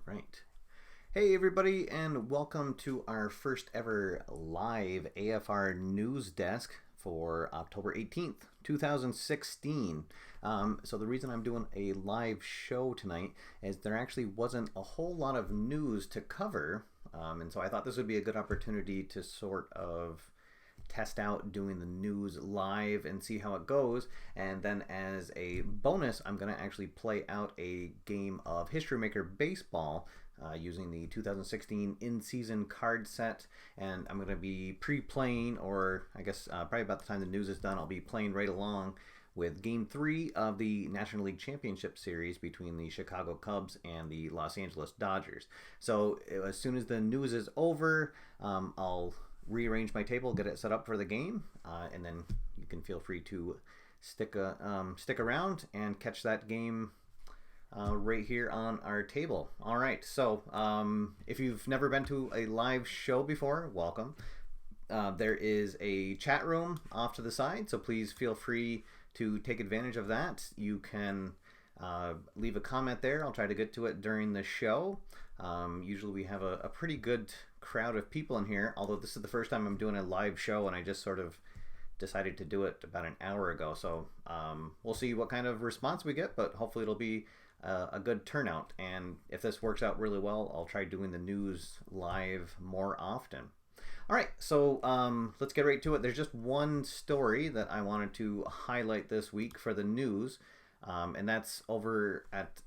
Right. Hey everybody, and welcome to our first ever live AFR news desk for October 18th, 2016. So the reason I'm doing a live show tonight is there actually wasn't a whole lot of news to cover, and so I thought this would be a good opportunity to sort of test out doing the news live and see how it goes. And then as a bonus, I'm going to actually play out a game of History Maker Baseball using the 2016 in-season card set. And I'm going to be pre-playing, or I guess probably about the time the news is done, I'll be playing right along with Game 3 of the National League Championship Series between the Chicago Cubs and the Los Angeles Dodgers. So as soon as the news is over, I'll rearrange my table, get it set up for the game, and then you can feel free to stick around and catch that game right here on our table. All right, so if you've never been to a live show before, welcome. There is a chat room off to the side, so please feel free to take advantage of that. You can leave a comment there. I'll try to get to it during the show. Usually we have a pretty good crowd of people in here, although this is the first time I'm doing a live show and I just sort of decided to do it about an hour ago. So we'll see what kind of response we get, but hopefully it'll be a good turnout. And if this works out really well, I'll try doing the news live more often. All right, so let's get right to it. There's just one story that I wanted to highlight this week for the news. And that's over at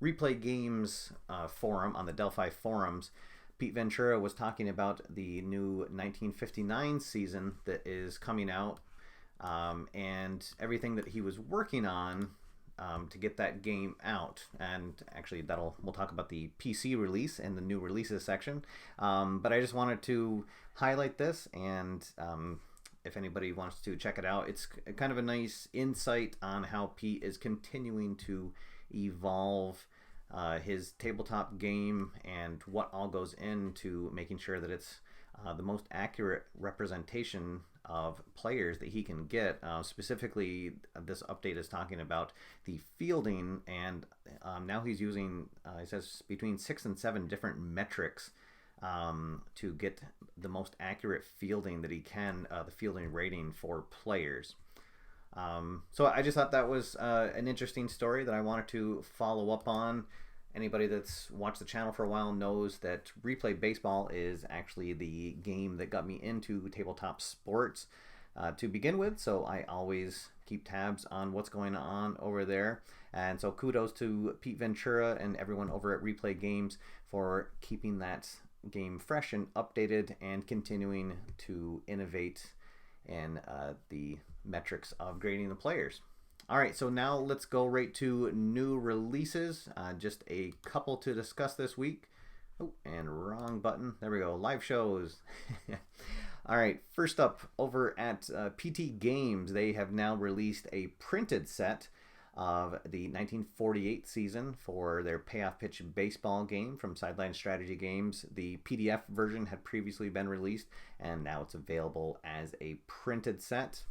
Replay Games forum on the Delphi forums. Pete Ventura was talking about the new 1959 season that is coming out, and everything that he was working on to get that game out. And actually we'll talk about the PC release and the new releases section. But I just wanted to highlight this, and if anybody wants to check it out, it's kind of a nice insight on how Pete is continuing to evolve his tabletop game and what all goes into making sure that it's the most accurate representation of players that he can get. Specifically, this update is talking about the fielding, and now he's using, he says, between 6 and 7 different metrics to get the most accurate fielding that he can, the fielding rating for players. So I just thought that was an interesting story that I wanted to follow up on. Anybody that's watched the channel for a while knows that Replay Baseball is actually the game that got me into tabletop sports to begin with, so I always keep tabs on what's going on over there. And so kudos to Pete Ventura and everyone over at Replay Games for keeping that game fresh and updated and continuing to innovate in the metrics of grading the players. All right, so now let's go right to new releases. Just a couple to discuss this week. Oh, and wrong button. There we go. Live shows. All right, first up, over at PT Games, they have now released a printed set of the 1948 season for their Payoff Pitch Baseball game from Sideline Strategy Games. The PDF version had previously been released, and now it's available as a printed set.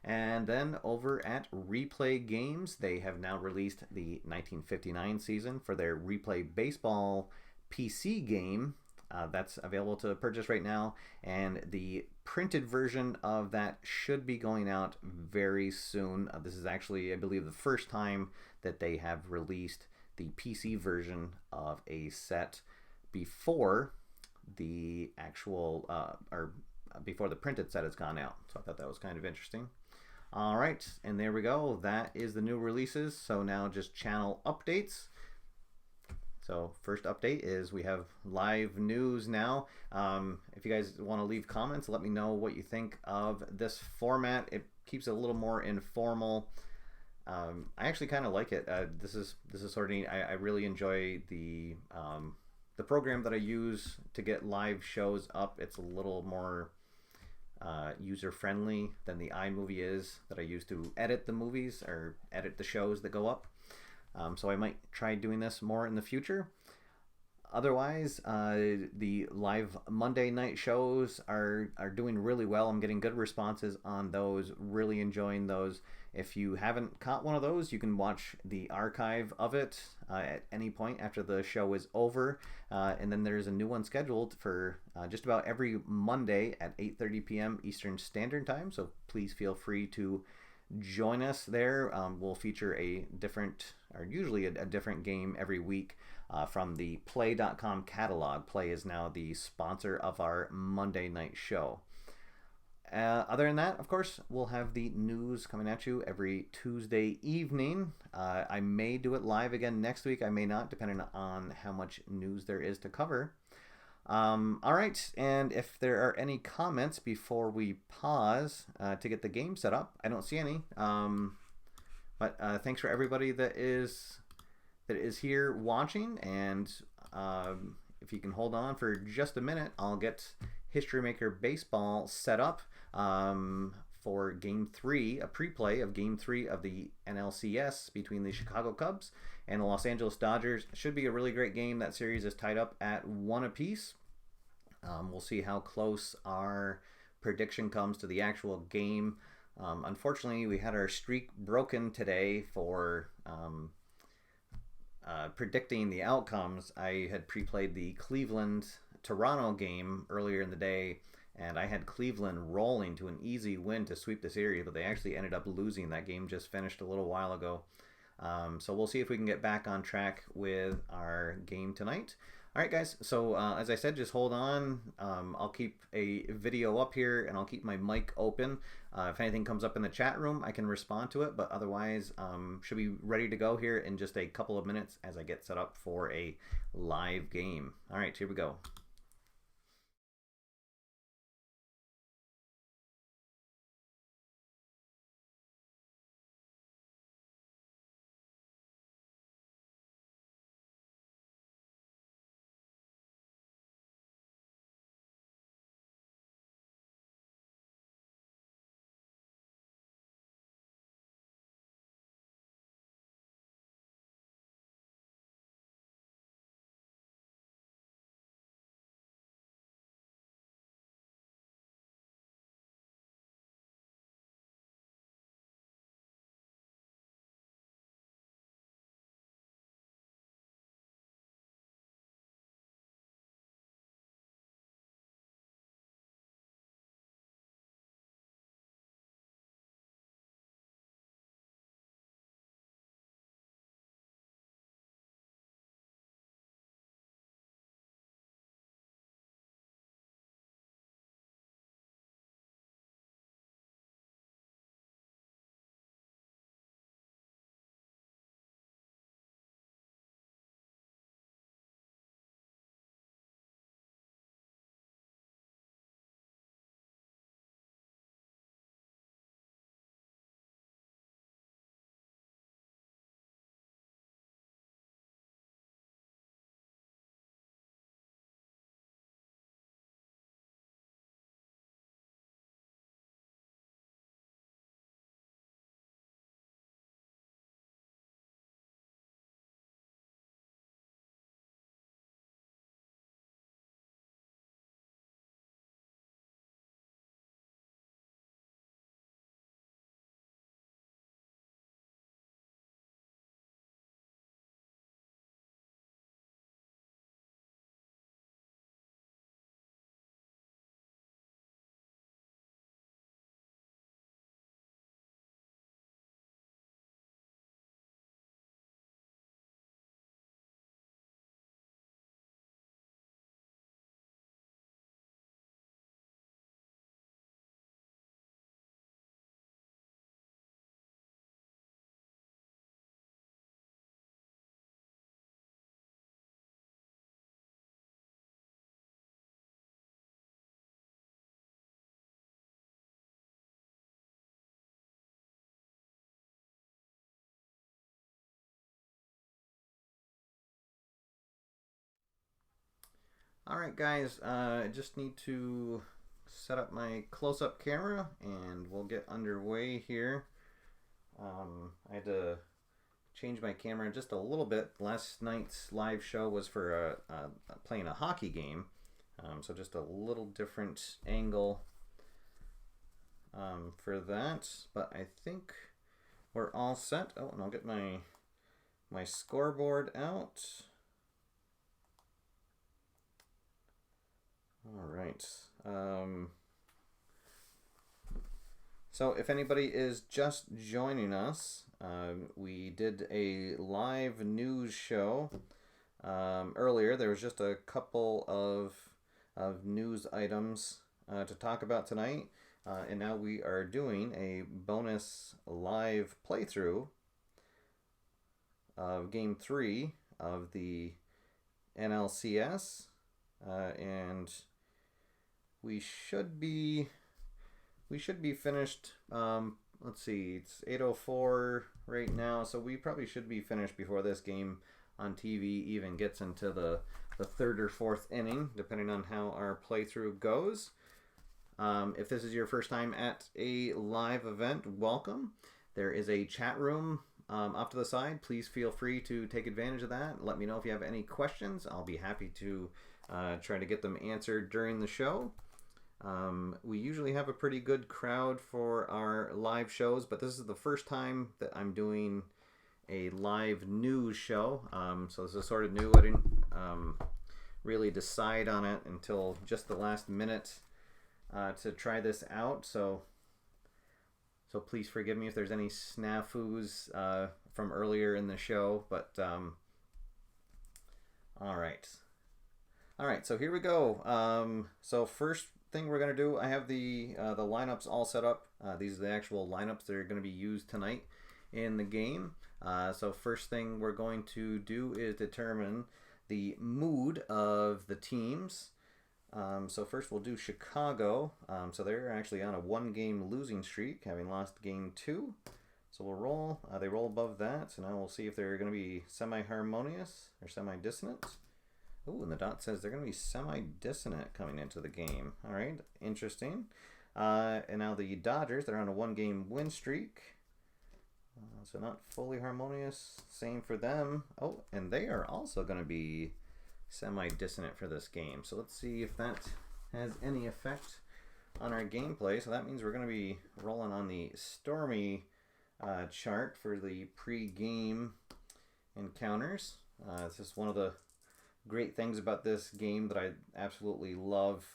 And then over at Replay Games, they have now released the 1959 season for their Replay Baseball PC game. That's available to purchase right now, and the printed version of that should be going out very soon. This is actually, I believe, the first time that they have released the PC version of a set before the actual, or before the printed set has gone out. So I thought that was kind of interesting. All right, and there we go. That is the new releases. So now just channel updates. So first update is we have live news now. If you guys want to leave comments, let me know what you think of this format. It keeps it a little more informal. I actually kind of like it. This is sort of neat. I really enjoy the program that I use to get live shows up. It's a little more user-friendly than the iMovie is that I use to edit the movies or edit the shows that go up. So I might try doing this more in the future. Otherwise, the live Monday night shows are doing really well. I'm getting good responses on those. Really enjoying those. If you haven't caught one of those, you can watch the archive of it at any point after the show is over. And then there's a new one scheduled for just about every Monday at 8:30 p.m. Eastern Standard Time. So please feel free to join us there. We'll feature a different, or usually a different game every week from the Play.com catalog. Play is now the sponsor of our Monday night show. Other than that, of course, we'll have the news coming at you every Tuesday evening. I may do it live again next week. I may not, depending on how much news there is to cover. All right, and if there are any comments before we pause to get the game set up, I don't see any. But thanks for everybody that is here watching, and if you can hold on for just a minute, I'll get History Maker Baseball set up for Game 3, a pre-play of Game 3 of the NLCS between the Chicago Cubs and the Los Angeles Dodgers. Should be a really great game. That series is tied up at 1 apiece. We'll see how close our prediction comes to the actual game. Unfortunately, we had our streak broken today for predicting the outcomes. I had pre-played the Cleveland-Toronto game earlier in the day, and I had Cleveland rolling to an easy win to sweep the series, but they actually ended up losing. That game just finished a little while ago. So we'll see if we can get back on track with our game tonight. All right, guys. So as I said, just hold on. I'll keep a video up here, and I'll keep my mic open. If anything comes up in the chat room, I can respond to it. But otherwise, should be ready to go here in just a couple of minutes as I get set up for a live game. All right, here we go. All right, guys, I just need to set up my close-up camera, and we'll get underway here. I had to change my camera just a little bit. Last night's live show was for playing a hockey game, so just a little different angle for that. But I think we're all set. Oh, and I'll get my scoreboard out. All right. So if anybody is just joining us, we did a live news show earlier. There was just a couple of news items to talk about tonight. And now we are doing a bonus live playthrough of Game 3 of the NLCS. And we should be finished. Let's see, it's 8:04 right now, so we probably should be finished before this game on TV even gets into the third or fourth inning, depending on how our playthrough goes. If this is your first time at a live event, welcome. There is a chat room off to the side. Please feel free to take advantage of that. Let me know if you have any questions. I'll be happy to try to get them answered during the show. We usually have a pretty good crowd for our live shows, but this is the first time that I'm doing a live news show. So this is sort of new. I didn't really decide on it until just the last minute to try this out. So please forgive me if there's any snafus from earlier in the show. But all right. So here we go. So first thing we're going to do, I have the lineups all set up. These are the actual lineups that are going to be used tonight in the game. So first thing we're going to do is determine the mood of the teams. So first we'll do Chicago. So they're actually on a 1-game losing streak, having lost game 2. So we'll roll. They roll above that. So now we'll see if they're going to be semi-harmonious or semi-dissonant. Oh, and the dot says they're going to be semi-dissonant coming into the game. All right, interesting. And now the Dodgers, they're on a 1-game win streak. So not fully harmonious. Same for them. Oh, and they are also going to be semi-dissonant for this game. So let's see if that has any effect on our gameplay. So that means we're going to be rolling on the stormy chart for the pre-game encounters. This is one of the great things about this game that I absolutely love.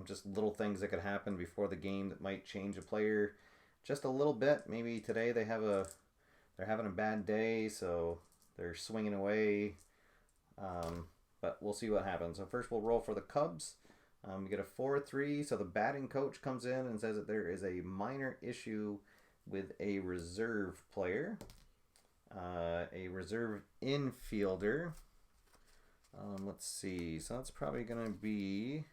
Just little things that could happen before the game that might change a player just a little bit. Maybe today they're having a bad day, so they're swinging away. But we'll see what happens. So first we'll roll for the Cubs. We get a 4-3. So the batting coach comes in and says that there is a minor issue with a reserve player, a reserve infielder. Let's see. So that's probably going to be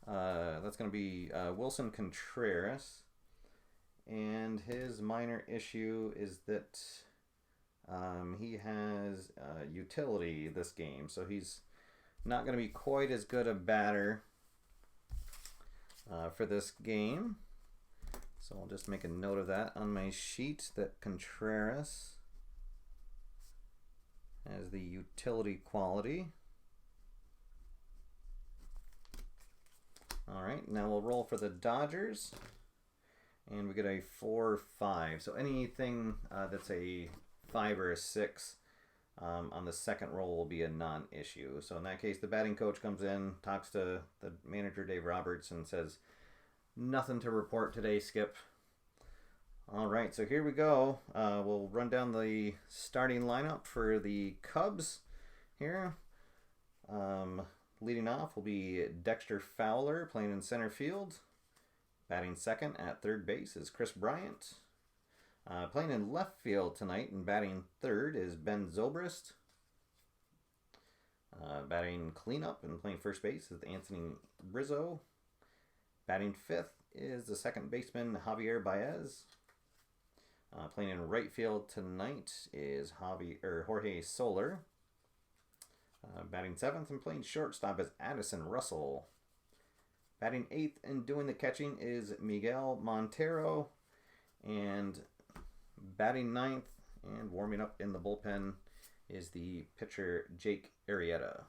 Wilson Contreras, and his minor issue is that he has utility this game, so he's not going to be quite as good a batter for this game. So I'll just make a note of that on my sheet, that Contreras has the utility quality. All right, now we'll roll for the Dodgers, and we get a 4-5. So anything that's a 5 or a 6 on the second roll will be a non-issue. So in that case, the batting coach comes in, talks to the manager, Dave Roberts, and says, "Nothing to report today, Skip." All right, so here we go. We'll run down the starting lineup for the Cubs here. Leading off will be Dexter Fowler, playing in center field. Batting second at third base is Chris Bryant. Playing in left field tonight and batting third is Ben Zobrist. Batting cleanup and playing first base is Anthony Rizzo. Batting fifth is the second baseman Javier Baez. Playing in right field tonight is Jorge Soler. Batting seventh and playing shortstop is Addison Russell. Batting eighth and doing the catching is Miguel Montero. And batting ninth And warming up in the bullpen is the pitcher Jake Arrieta.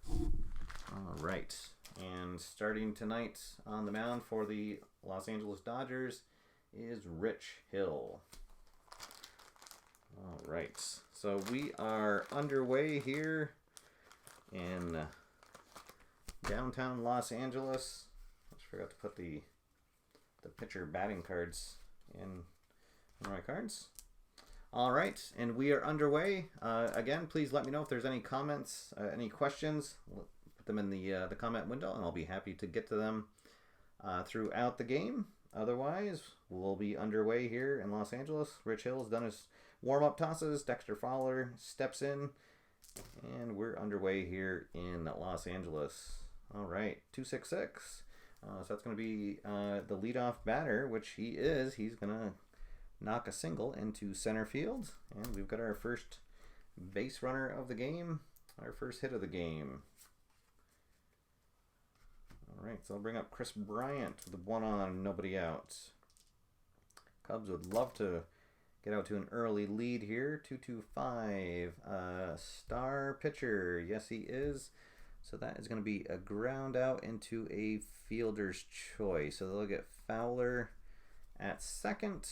All right. And starting tonight on the mound for the Los Angeles Dodgers is Rich Hill. All right. So we are underway here in downtown Los Angeles. I just forgot to put the pitcher batting cards in my cards. All right, and we are underway. Again, please let me know if there's any comments, any questions. Put them in the comment window, and I'll be happy to get to them throughout the game. Otherwise, we'll be underway here in Los Angeles. Rich Hill's done his warm-up tosses. Dexter Fowler steps in, and we're underway here in Los Angeles. All right, 266. So that's going to be the leadoff batter, which he is. He's going to knock a single into center field. And we've got our first base runner of the game, our first hit of the game. All right, so I'll bring up Chris Bryant with one on, nobody out. Cubs would love to get out to an early lead here. 2-2-5. Star pitcher. Yes, he is. So that is going to be a ground out into a fielder's choice. So they'll get Fowler at second.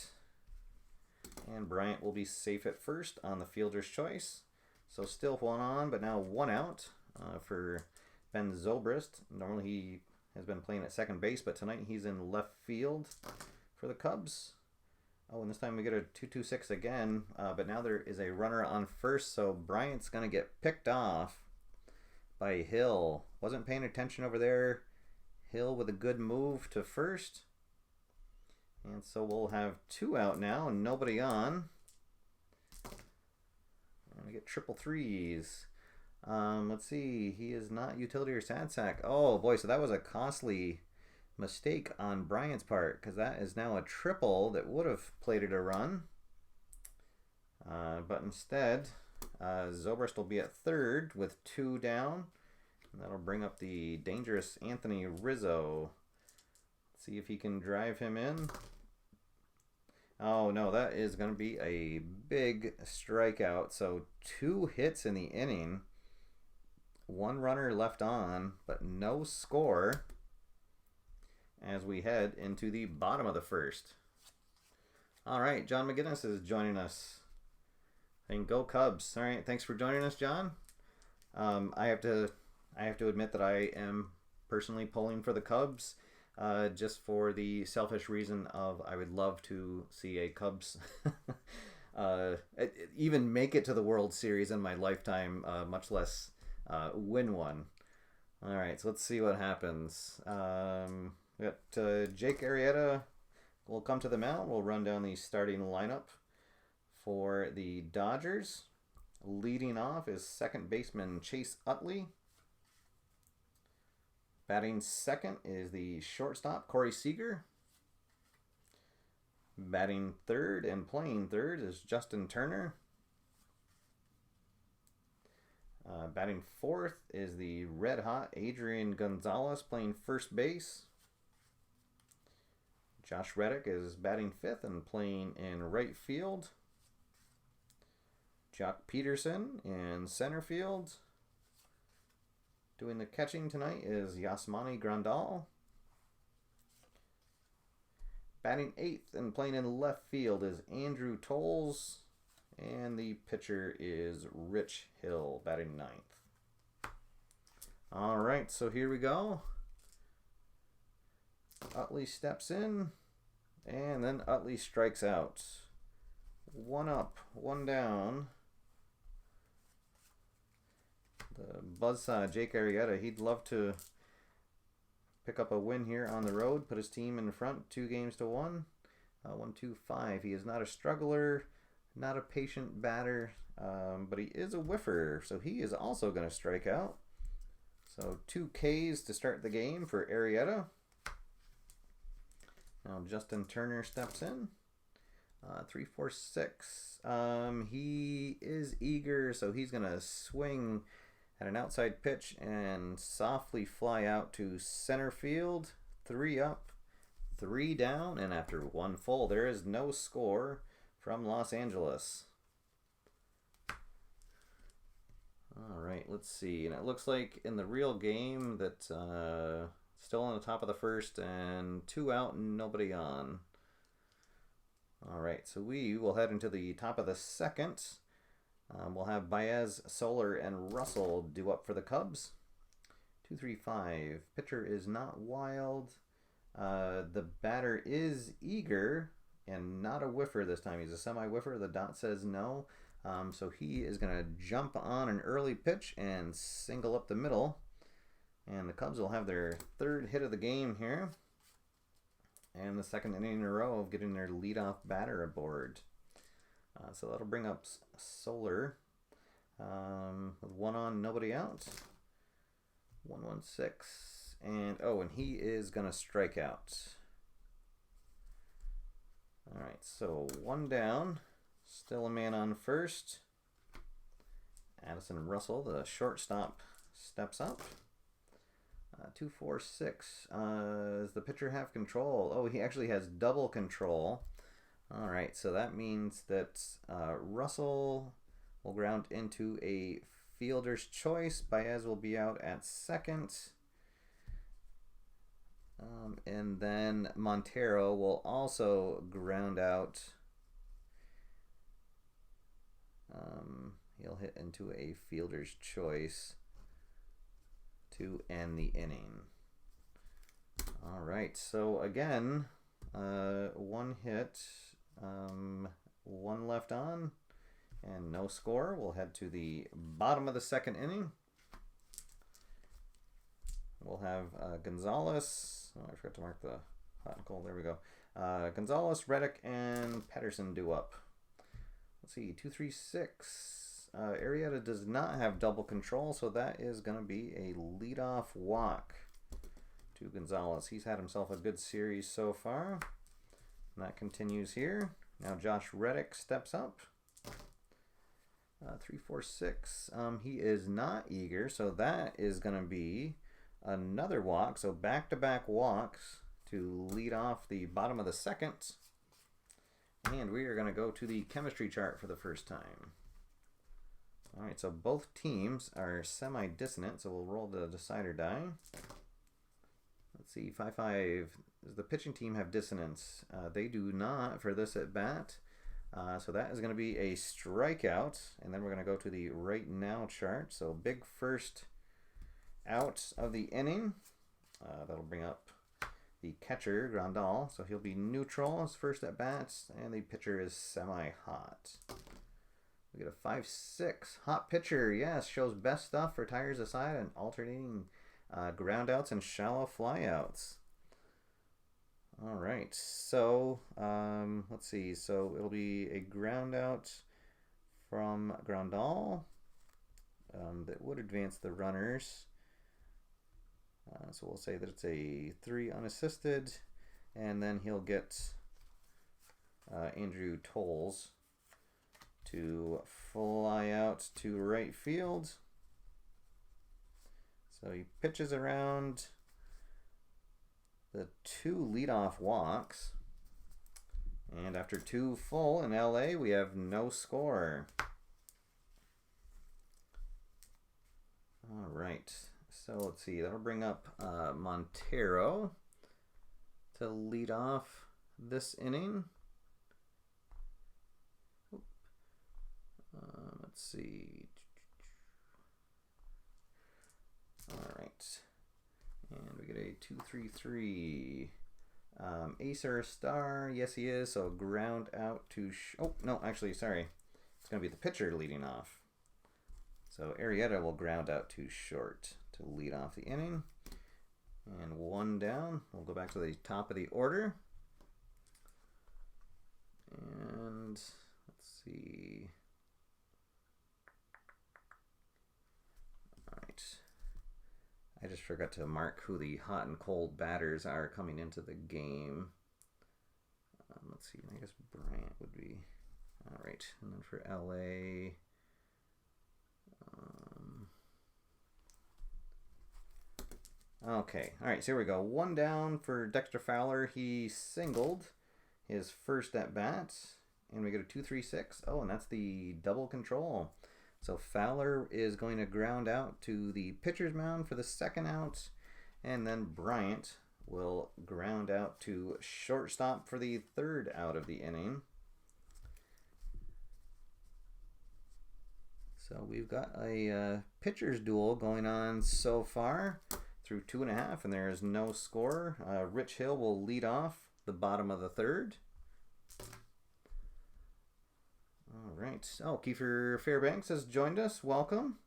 And Bryant will be safe at first on the fielder's choice. So still one on, but now one out for Ben Zobrist. Normally he has been playing at second base, but tonight he's in left field for the Cubs. Oh, and this time we get a 2-2-6 again, but now there is a runner on first, so Bryant's going to get picked off by Hill. Wasn't paying attention over there. Hill with a good move to first. And so we'll have two out now and nobody on. And we get triple threes. Let's see. He is not utility or sad sack. Oh boy, so that was a costly mistake on Bryant's part, because that is now a triple that would have plated a run. But instead, Zobrist will be at third with two down. And that'll bring up the dangerous Anthony Rizzo. See if he can drive him in. Oh no, that is going to be a big strikeout. So 2 hits in the inning. 1 runner left on, but no score as we head into the bottom of the first. All right, John McGinnis is joining us. And go Cubs. All right, thanks for joining us, John. I have to admit that I am personally pulling for the Cubs. Just for the selfish reason of I would love to see a Cubs even make it to the World Series in my lifetime, much less win one. All right, so let's see what happens. We got Jake Arrieta will come to the mound. We'll run down the starting lineup for the Dodgers. Leading off is second baseman Chase Utley. Batting second is the shortstop, Corey Seager. Batting third and playing third is Justin Turner. Batting fourth is the red-hot Adrian Gonzalez playing first base. Josh Reddick is batting fifth and playing in right field. Jock Peterson in center field. Doing the catching tonight is Yasmani Grandal. Batting eighth and playing in left field is Andrew Tolles. And the pitcher is Rich Hill, batting ninth. All right, so here we go. Utley steps in, and then Utley strikes out. 1 up, 1 down. The buzzsaw, Jake Arrieta, he'd love to pick up a win here on the road, put his team in front 2-1. 1-2-5. He is not a struggler, not a patient batter, but he is a whiffer, so he is also going to strike out. So 2 Ks to start the game for Arrieta. Now Justin Turner steps in. 3-4-6. He is eager, so he's going to swing at an outside pitch and softly fly out to center field. 3 up, 3 down, and after 1 full, there is no score from Los Angeles. All right, let's see. And it looks like in the real game that still on the top of the first and 2 out and nobody on. All right, so we will head into the top of the second. We'll have Baez, Soler, and Russell due up for the Cubs. 2-3-5. Pitcher is not wild. The batter is eager and not a whiffer this time. He's a semi-whiffer. The dot says no. So he is going to jump on an early pitch and single up the middle. And the Cubs will have their 3rd hit of the game here. And the 2nd inning in a row of getting their leadoff batter aboard. So that'll bring up Soler with 1 on, nobody out. 1-1-6. And he is going to strike out. All right, so 1 down. Still a man on first. Addison Russell, the shortstop, steps up. 2-4-6. Does the pitcher have control? Oh, he actually has double control. All right, so that means that Russell will ground into a fielder's choice. Baez will be out at second. And then Montero will also ground out. He'll hit into a fielder's choice to end the inning. All right, so again, 1 hit, 1 left on, and no score. We'll head to the bottom of the 2nd inning. We'll have Gonzalez. Oh, I forgot to mark the hot and cold. There we go. Gonzalez, Reddick, and Patterson due up. Let's see, 2-3-6. Arrieta does not have double control, so that is going to be a leadoff walk to Gonzalez. He's had himself a good series so far. And that continues here. Now Josh Reddick steps up. 3-4-6. He is not eager, so that is going to be another walk. So back-to-back walks to lead off the bottom of the 2nd. And we are going to go to the chemistry chart for the first time. All right, so both teams are semi-dissonant, so we'll roll the decider die. Let's see, 5-5. Does the pitching team have dissonance? They do not for this at bat. So that is going to be a strikeout, and then we're going to go to the right now chart. So big first out of the inning. That'll bring up the catcher, Grandal. So he'll be neutral as first at bats, and the pitcher is semi-hot. We get a 5-6. Hot pitcher, yes, shows best stuff for tires aside and alternating groundouts and shallow flyouts. All right, so let's see. So it'll be a ground out from Grandal that would advance the runners. So we'll say that it's a 3 unassisted, and then he'll get Andrew Tolles to fly out to right field. So he pitches around the 2 leadoff walks. And after 2 full in LA, we have no score. All right. So let's see. That'll bring up Montero to lead off this inning. Let's see. All right. And we get a 2-3-3. Ace or a star? Yes, he is. So ground out to... oh, no, actually, sorry. It's going to be the pitcher leading off. So Arrieta will ground out to short to lead off the inning. And 1 down. We'll go back to the top of the order. And let's see... I just forgot to mark who the hot and cold batters are coming into the game. Let's see, I guess Bryant would be. All right, and then for LA, okay, all right, so here we go. 1 down for Dexter Fowler. He singled his first at bat, and we get a 2-3-6. Oh, and that's the double control. So Fowler is going to ground out to the pitcher's mound for the second out, and then Bryant will ground out to shortstop for the third out of the inning. So we've got a pitcher's duel going on so far through 2.5, and there is no score. Rich Hill will lead off the bottom of the third. All right. Oh, Kiefer Fairbanks has joined us. Welcome.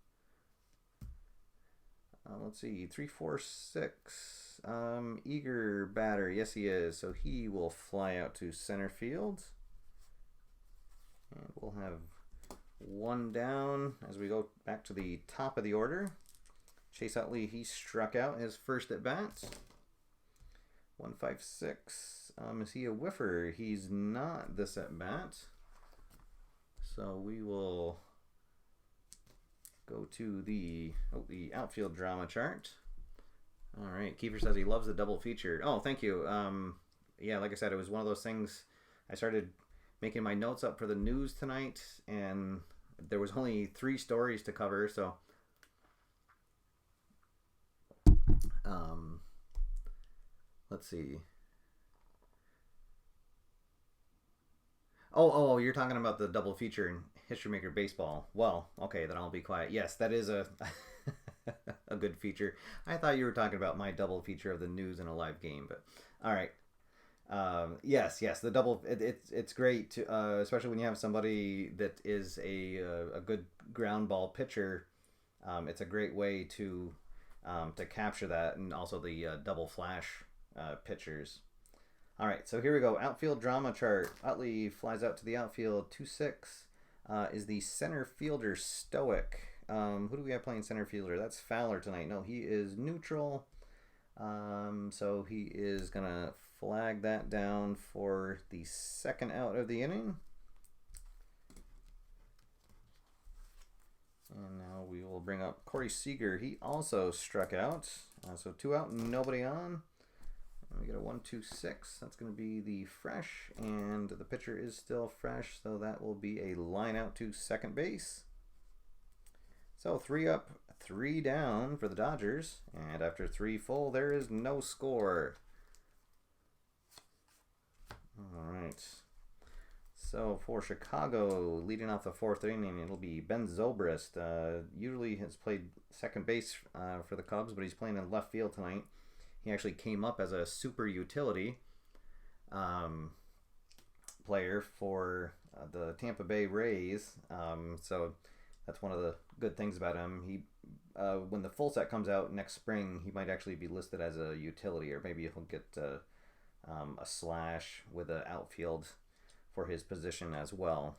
Let's see. 3-4-6. Eager batter. Yes, he is. So he will fly out to center field. And we'll have one down as we go back to the top of the order. Chase Utley, he struck out his first at bat. 1-5-6. Is he a whiffer? He's not this at bat. So we will go to the outfield drama chart. All right, Kiefer says he loves the double feature. Oh, thank you. Yeah, like I said, it was one of those things. I started making my notes up for the news tonight, and there was only 3 stories to cover, so let's see. Oh, you're talking about the double feature in History Maker Baseball. Well, okay, then I'll be quiet. Yes, that is a a good feature. I thought you were talking about my double feature of the news in a live game, but all right. Yes, the double. It's great, to, especially when you have somebody that is a good ground ball pitcher. It's a great way to capture that, and also the double flash pitchers. All right, so here we go. Outfield drama chart. Utley flies out to the outfield. 2-6 is the center fielder Stoic. Who do we have playing center fielder? That's Fowler tonight. No, he is neutral. So he is going to flag that down for the second out of the inning. And now we will bring up Corey Seager. He also struck out. So 2 out, nobody on. And we get a 1-2-6. That's going to be the fresh, and the pitcher is still fresh, so that will be a line out to second base. So 3 up, 3 down for the Dodgers, and after 3 full, there is no score. All right. So for Chicago, leading off the 4th inning, it'll be Ben Zobrist. Usually has played second base for the Cubs, but he's playing in left field tonight. He actually came up as a super utility player for the Tampa Bay Rays. So that's one of the good things about him. He, when the full set comes out next spring, he might actually be listed as a utility, or maybe he'll get a slash with an outfield for his position as well.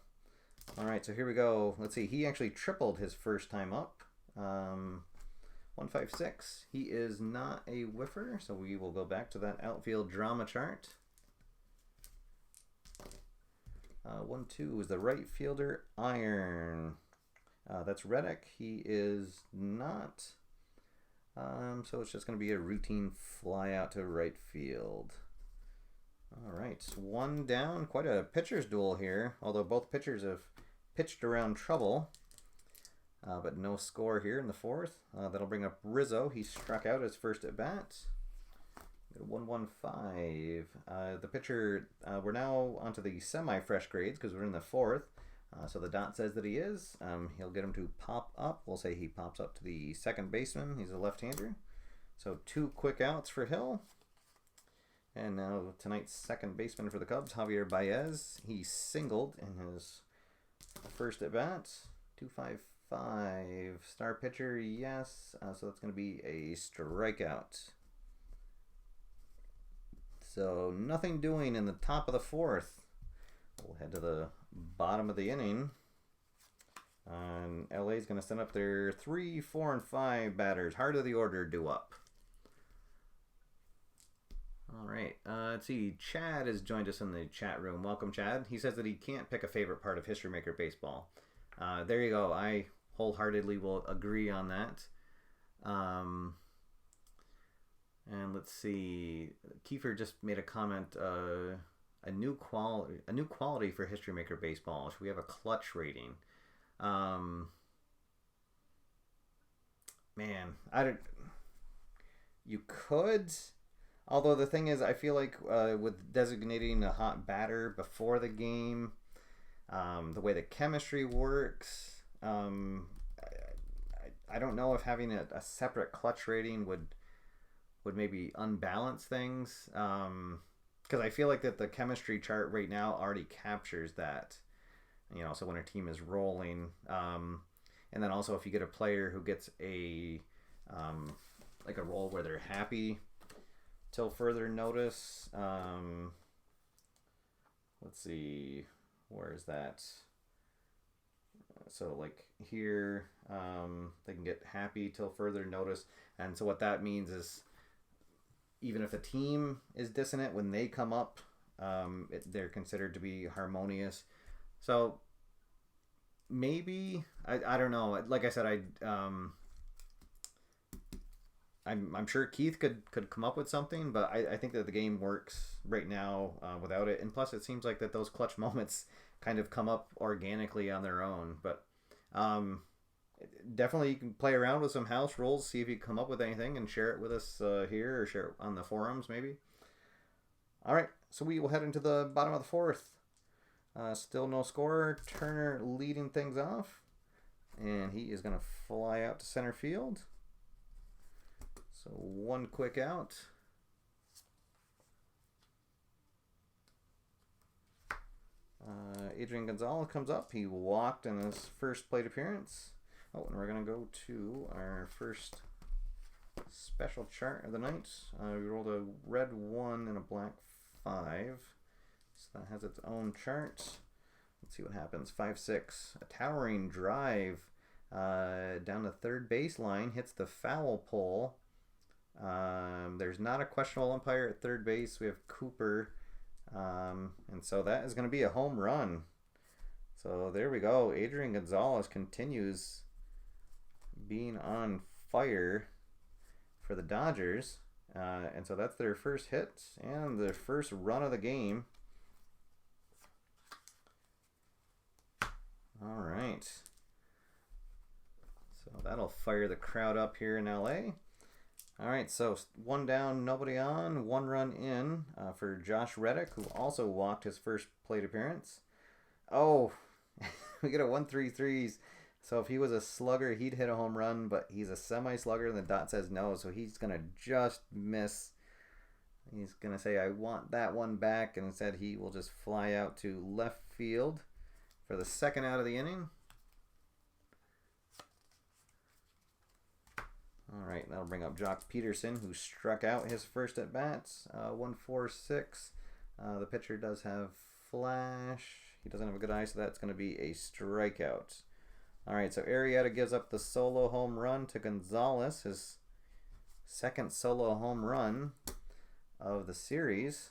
All right, so here we go. Let's see. He actually tripled his first time up. 1-5-6. He is not a whiffer, so we will go back to that outfield drama chart. 1-2 is the right fielder Iron. That's Reddick. He is not. So it's just going to be a routine fly out to right field. All right, 1 down. Quite a pitcher's duel here, although both pitchers have pitched around trouble. But no score here in the 4th. That'll bring up Rizzo. He struck out his first at bat. 1-1-5. The pitcher, we're now onto the semi-fresh grades because we're in the 4th. So the dot says that he is. He'll get him to pop up. We'll say he pops up to the second baseman. He's a left-hander. So 2 quick outs for Hill. And now tonight's second baseman for the Cubs, Javier Baez. He singled in his first at bat. 2-5-5. Star pitcher, yes. So that's going to be a strikeout. So nothing doing in the top of the 4th. We'll head to the bottom of the inning. And LA is going to send up their 3, 4, and 5 batters. Heart of the order due up. All right. Let's see. Chad has joined us in the chat room. Welcome, Chad. He says that he can't pick a favorite part of History Maker Baseball. There you go. I wholeheartedly will agree on that. And let's see. Kiefer just made a comment. a new quality for History Maker Baseball. Should we have a clutch rating? Um, Man, I don't. You could. Although the thing is, I feel like with designating a hot batter before the game, the way the chemistry works, I don't know if having a separate clutch rating would maybe unbalance things. Because I feel like that the chemistry chart right now already captures that. So when a team is rolling, and then also if you get a player who gets like a role where they're happy till further notice. Let's see, where is that? So like here, they can get happy till further notice, and so what that means is even if the team is dissonant when they come up, they're considered to be harmonious. So maybe I don't know. Like I said, I'm sure Keith could come up with something, but I think that the game works right now without it. And plus, it seems like that those clutch moments kind of come up organically on their own. But definitely you can play around with some house rules, see if you come up with anything, and share it with us here or share it on the forums maybe. All right, so we will head into the bottom of the fourth. Still no score. Turner leading things off, and he is going to fly out to center field. So one quick out. Adrian Gonzalez comes up. He walked in his first plate appearance. Oh, and we're going to go to our first special chart of the night. We rolled a red 1 and a black 5. So that has its own chart. Let's see what happens. 5-6. A towering drive down the third baseline. Hits the foul pole. There's not a questionable umpire at third base. We have Cooper. And so that is going to be a home run. So there we go. Adrian Gonzalez continues being on fire for the Dodgers. And so that's their first hit and their first run of the game. All right. So that'll fire the crowd up here in LA. All right, so one down, nobody on, 1 run in for Josh Reddick, who also walked his first plate appearance. Oh, we get a 1-3-3s. So if he was a slugger, he'd hit a home run, but he's a semi-slugger, and the dot says no, so he's going to just miss. He's going to say, I want that one back, and instead he will just fly out to left field for the second out of the inning. All right, that'll bring up Jock Peterson, who struck out his first at bats. 1-4-6. The pitcher does have flash. He doesn't have a good eye, so that's going to be a strikeout. All right, so Arrieta gives up the solo home run to Gonzalez, his second solo home run of the series.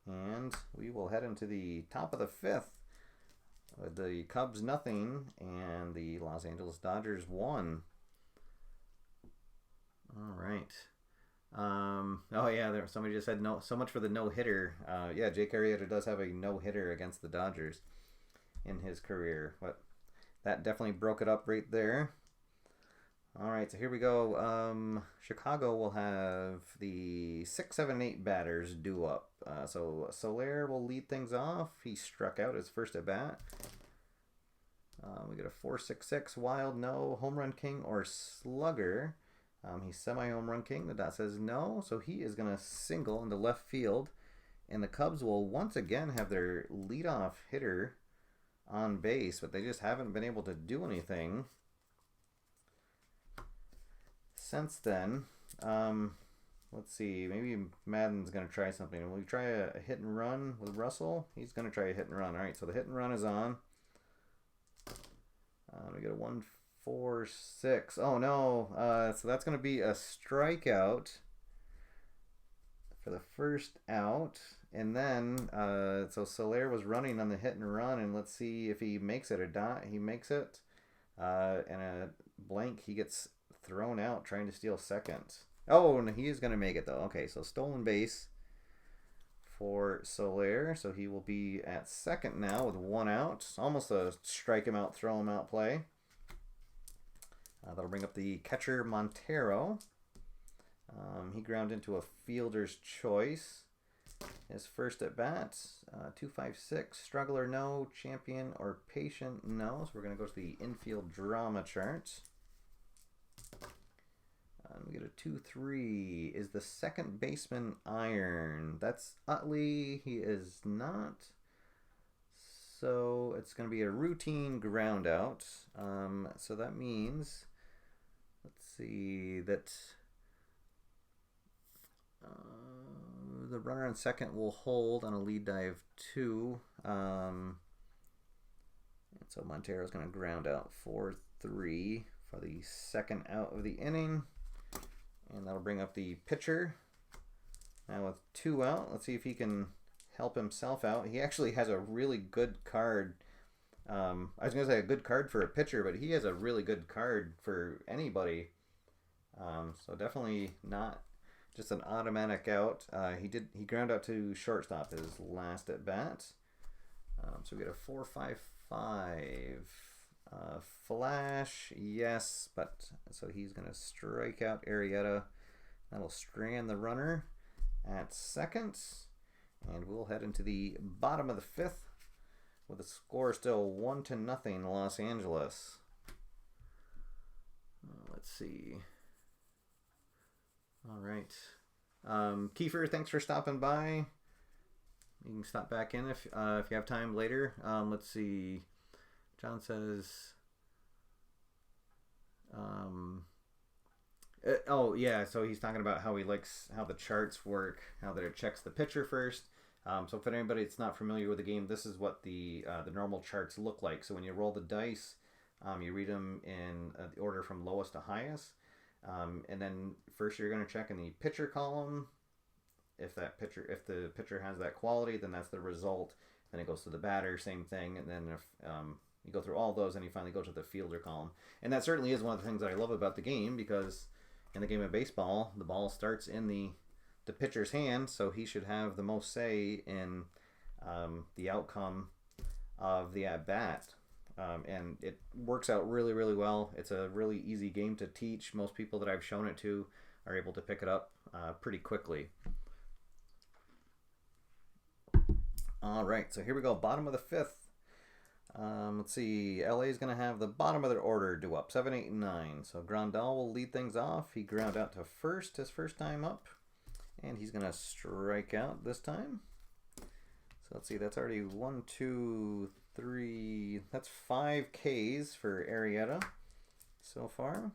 And we will head into the top of the fifth. The Cubs nothing and the Los Angeles Dodgers 1. All right. Oh yeah, somebody just said no. So much for the no hitter. Yeah, Jake Arrieta does have a no hitter against the Dodgers in his career, but that definitely broke it up right there. All right, so here we go. Chicago will have the 6, 7, 8 batters due up. So Soler will lead things off. He struck out his first at bat. We get a 4-6-6 wild no, home run king or slugger. He's semi-home run king. The dot says no, so he is going to single into left field. And the Cubs will once again have their leadoff hitter on base, but they just haven't been able to do anything since then. Let's see, maybe Madden's going to try something. Will we try a hit and run with Russell? He's going to try a hit and run. All right, so the hit and run is on. We get a 1-4-6. Oh, no. So that's going to be a strikeout for the first out. And then, so Soler was running on the hit and run, and let's see if he makes it or not. He makes it. And a blank, he gets thrown out trying to steal second. Oh, and he is going to make it, though. Okay, so stolen base. for Soler. So he will be at second now with 1 out. Almost a strike him out, throw him out play. That'll bring up the catcher Montero. He ground into a fielder's choice. His first at bat, 256. Struggler, no. Champion or patient, no. So we're going to go to the infield drama chart. We get a 2-3. Is the second baseman iron? That's Utley. He is not. So it's going to be a routine ground out. So that means, let's see, that the runner on second will hold on a lead dive 2. And so Montero is going to ground out 4-3 for the second out of the inning. And that'll bring up the pitcher. Now with 2 out, let's see if he can help himself out. He actually has a really good card. I was going to say a good card for a pitcher, but he has a really good card for anybody. So definitely not just an automatic out. He ground out to shortstop his last at bat. So we get a 4-5-5. Flash, yes, but so he's going to strike out Arrieta. That'll strand the runner at second. And we'll head into the bottom of the 5th with the score still 1-0 Los Angeles. Let's see. All right. Kiefer, thanks for stopping by. You can stop back in if you have time later. Let's see. John says, oh yeah, so he's talking about how he likes how the charts work, how that it checks the pitcher first. So for anybody that's not familiar with the game, this is what the normal charts look like. So when you roll the dice, you read them in the order from lowest to highest, and then first you're going to check in the pitcher column. If the pitcher has that quality, then that's the result. Then it goes to the batter, same thing, and then if you go through all those, and you finally go to the fielder column. And that certainly is one of the things that I love about the game, because in the game of baseball, the ball starts in the pitcher's hand, so he should have the most say in the outcome of the at-bat. And it works out really, really well. It's a really easy game to teach. Most people that I've shown it to are able to pick it up pretty quickly. All right, so here we go. Bottom of the 5th. Let's see. LA is going to have the bottom of their order do up. 7, 8, and 9. So Grandal will lead things off. He ground out to first his first time up. And he's going to strike out this time. So let's see. That's already 1, 2, 3. That's 5 Ks for Arrieta so far.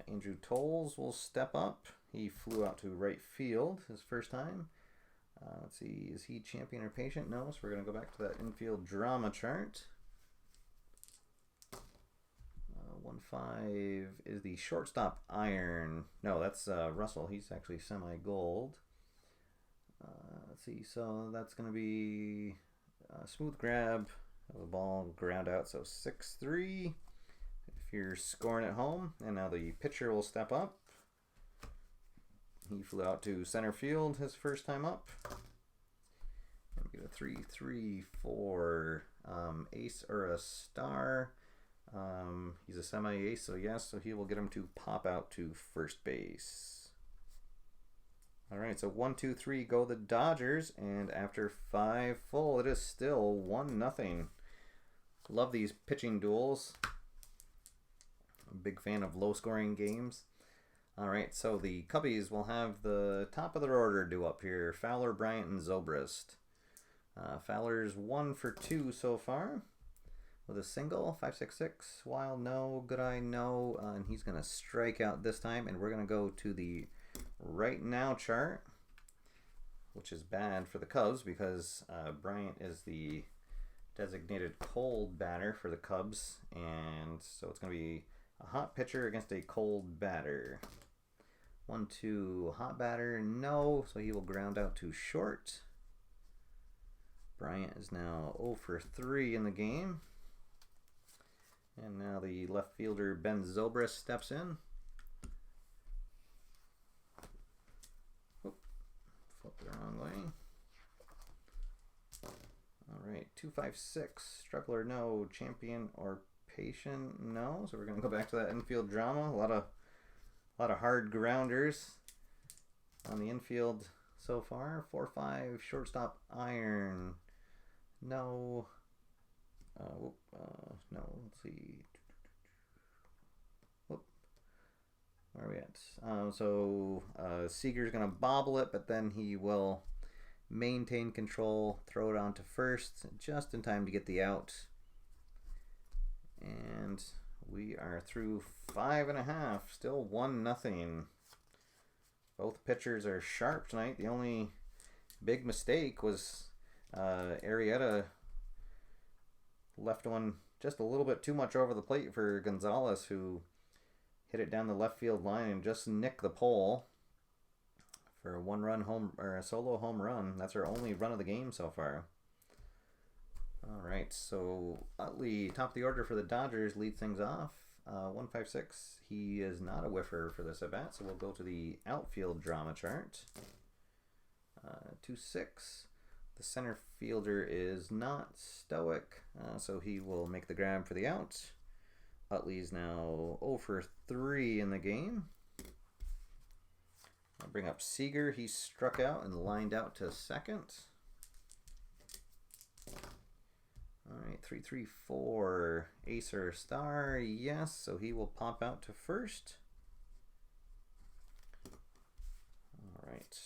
Andrew Tolles will step up. He flew out to right field his first time. Let's see, is he champion or patient? No, so we're going to go back to that infield drama chart. 1-5 is the shortstop iron. No, that's Russell. He's actually semi-gold. Let's see, so that's going to be a smooth grab of the ball, ground out, so 6-3 if you're scoring at home. And now the pitcher will step up. He flew out to center field his first time up. And we get a 3-3-4 ace or a star. He's a semi-ace, so yes, so he will get him to pop out to first base. All right, so 1, 2, 3 go the Dodgers, and after 5 full, it is still 1-0. Love these pitching duels. I'm a big fan of low-scoring games. All right, so the Cubbies will have the top of their order due up here. Fowler, Bryant, and Zobrist. Fowler's 1 for 2 so far with a single. 5-6-6. Wild, no. Good eye, no. And he's going to strike out this time. And we're going to go to the right now chart, which is bad for the Cubs because Bryant is the designated cold batter for the Cubs. And so it's going to be a hot pitcher against a cold batter. 1-2, hot batter, no, so he will ground out to short. Bryant is now 0 for 3 in the game. And now the left fielder Ben Zobrist steps in. Oop, flipped the wrong way. 256. Struggler, no. Champion or patient, no. So we're gonna go back to that infield drama. A lot of hard grounders on the infield so far. 4-5. Shortstop, iron, no. No. Let's see. Whoop. Where are we at? Seager's gonna bobble it, but then he will maintain control, throw it on to first, just in time to get the out. And we are through 5.5. Still 1-0. Both pitchers are sharp tonight. The only big mistake was Arrieta left one just a little bit too much over the plate for Gonzalez, who hit it down the left field line and just nicked the pole for a one-run home, or a solo home run. That's our only run of the game so far. All right, so Utley, top of the order for the Dodgers, leads things off. 156. He is not a whiffer for this at bat, so we'll go to the outfield drama chart. 2-6. The center fielder is not stoic, so he will make the grab for the out. Utley's now 0 for 3 in the game. I'll bring up Seager. He struck out and lined out to second. All right, 3-3-4. Acer Star, yes, so he will pop out to first. All right.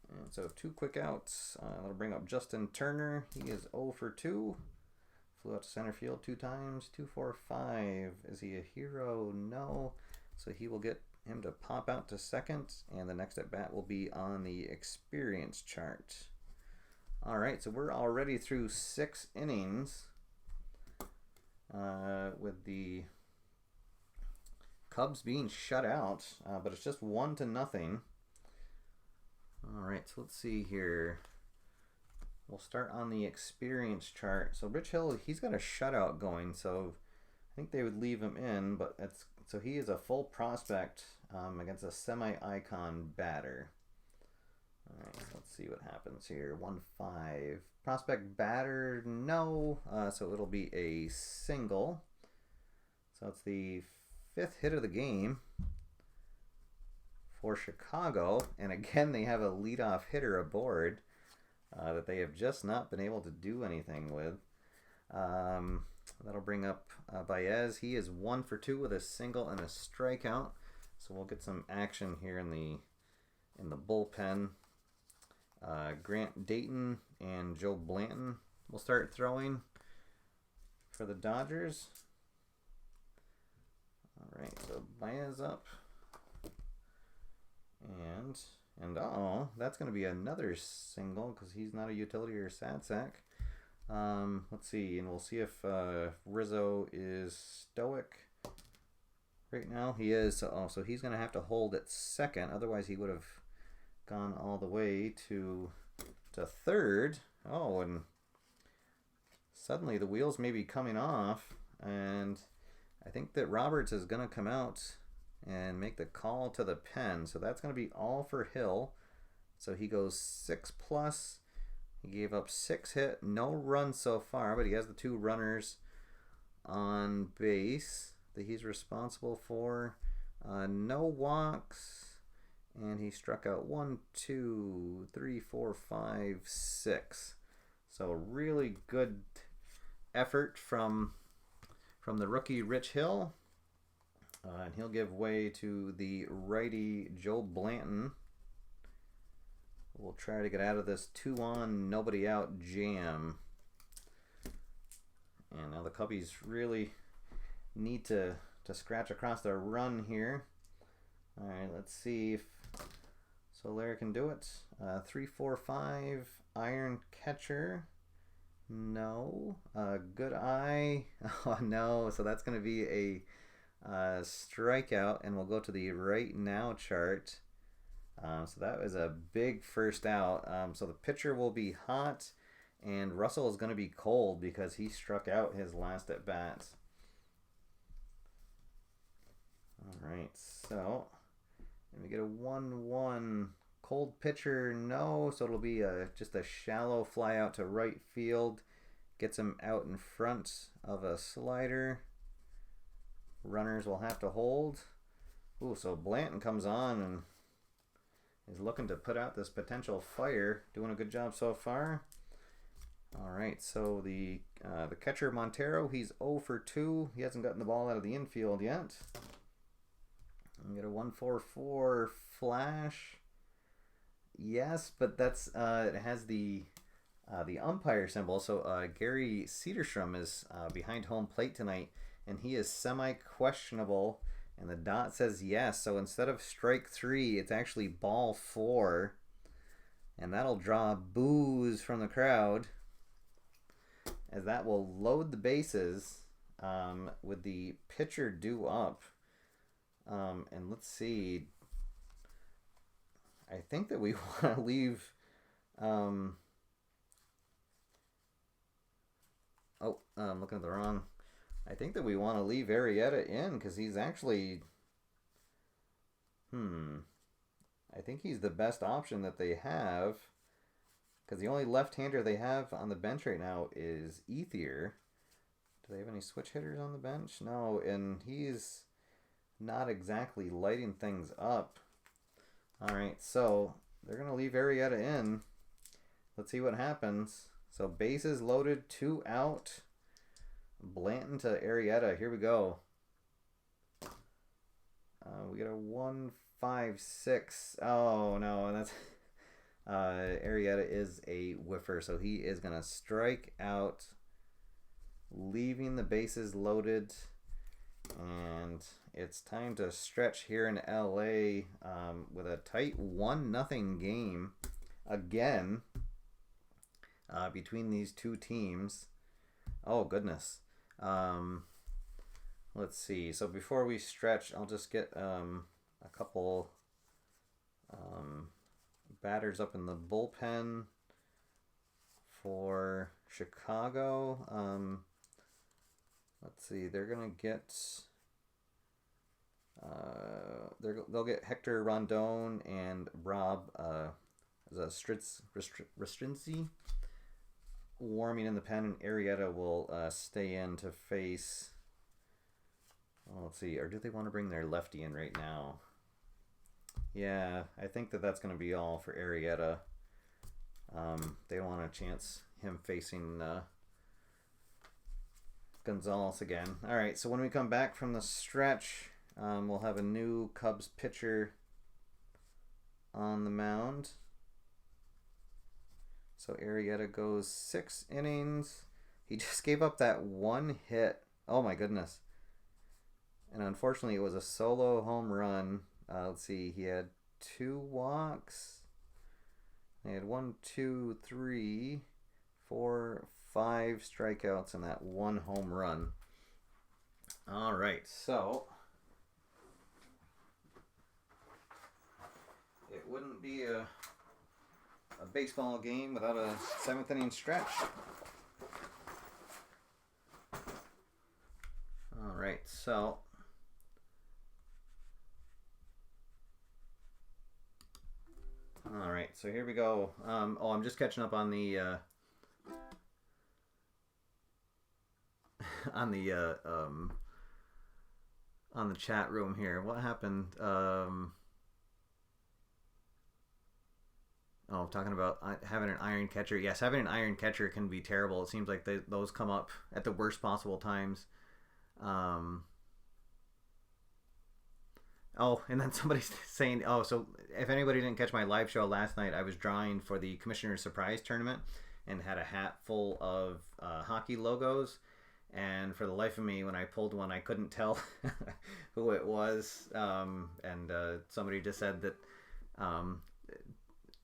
And so 2 quick outs. That'll bring up Justin Turner. He is 0 for 2. Flew out to center field 2 times. 2-4-5. Is he a hero? No. So he will get him to pop out to second, and the next at bat will be on the experience chart. All right, so we're already through 6 innings with the Cubs being shut out, but it's just 1-0. All right, so let's see here. We'll start on the experience chart. So Rich Hill, he's got a shutout going, so I think they would leave him in, but so he is a full prospect against a semi-icon batter. All right, so let's see what happens here. 1-5. Prospect batter, no. So it'll be a single. So it's the 5th hit of the game for Chicago. And again, they have a leadoff hitter aboard that they have just not been able to do anything with. That'll bring up Baez. He is 1 for 2 with a single and a strikeout. So we'll get some action here in the bullpen. Grant Dayton and Joe Blanton will start throwing for the Dodgers. All right, so Baez up. And uh-oh, that's going to be another single because he's not a utility or sad sack. Let's see, and we'll see if Rizzo is stoic. Right now he is, so he's going to have to hold at second, otherwise he would have gone all the way to third. Oh, and suddenly the wheels may be coming off, and I think that Roberts is going to come out and make the call to the pen. So that's going to be all for Hill. So he goes 6+. He gave up 6 hit, no runs so far, but he has the 2 runners on base that he's responsible for. No walks. And he struck out 1, 2, 3, 4, 5, 6. So really good effort from the rookie Rich Hill. And he'll give way to the righty Joe Blanton. We'll try to get out of this 2-on, nobody out jam. And now the Cubbies really need to scratch across the run here. All right, let's see if Soler can do it. 3-4-5, iron catcher. No. Good eye. Oh, no. So that's going to be a strikeout, and we'll go to the right now chart. So that was a big first out. So the pitcher will be hot, and Russell is going to be cold because he struck out his last at bat. All right, so we get a 1-1 Cold pitcher, no. So it'll be just a shallow fly out to right field. Gets him out in front of a slider. Runners will have to hold. Ooh, so Blanton comes on and is looking to put out this potential fire. Doing a good job so far. All right, so the catcher Montero, he's 0 for 2. He hasn't gotten the ball out of the infield yet. We get a 1-4-4 flash. Yes, but that's it has the umpire symbol. So Gary Cederstrom is behind home plate tonight, and he is semi-questionable. And the dot says yes. So instead of strike 3, it's actually ball 4, and that'll draw boos from the crowd, as that will load the bases with the pitcher due up. And let's see. I think that we want to leave. I'm looking at the wrong. I think that we want to leave Arrieta in because he's actually. I think he's the best option that they have. Because the only left-hander they have on the bench right now is Ethier. Do they have any switch hitters on the bench? No, and he's not exactly lighting things up. All right, so they're going to leave Arrieta in. Let's see what happens. So bases loaded, 2 out. Blanton to Arrieta. Here we go. We got a 1-5-6. Oh, no, and that's... Arrieta is a whiffer, so he is going to strike out, leaving the bases loaded. And it's time to stretch here in LA with a tight 1-0 game again between these two teams. Oh, goodness. Let's see. So before we stretch, I'll just get a couple batters up in the bullpen for Chicago. Let's see. They're gonna get. They'll get Hector Rondon and Rob Restrinzi warming in the pen, and Arrieta will stay in to face. Well, let's see. Or do they want to bring their lefty in right now? Yeah, I think that's going to be all for Arrieta. They don't want to chance him facing Gonzalez again. All right, so when we come back from the stretch, we'll have a new Cubs pitcher on the mound. So Arrieta goes 6 innings. He just gave up that 1 hit. Oh my goodness. And unfortunately, it was a solo home run. Let's see. He had 2 walks. He had 1, 2, 3, 4, 5 strikeouts and that 1 home run. All right. So it wouldn't be a baseball game without a 7th inning stretch. All right. So. All right, so here we go. I'm just catching up on the on the chat room here. What happened? Talking about having an iron catcher. Yes, having an iron catcher can be terrible. It seems like those come up at the worst possible times. And then somebody's saying, so if anybody didn't catch my live show last night, I was drawing for the Commissioner's Surprise Tournament and had a hat full of hockey logos. And for the life of me, when I pulled one, I couldn't tell who it was. And somebody just said that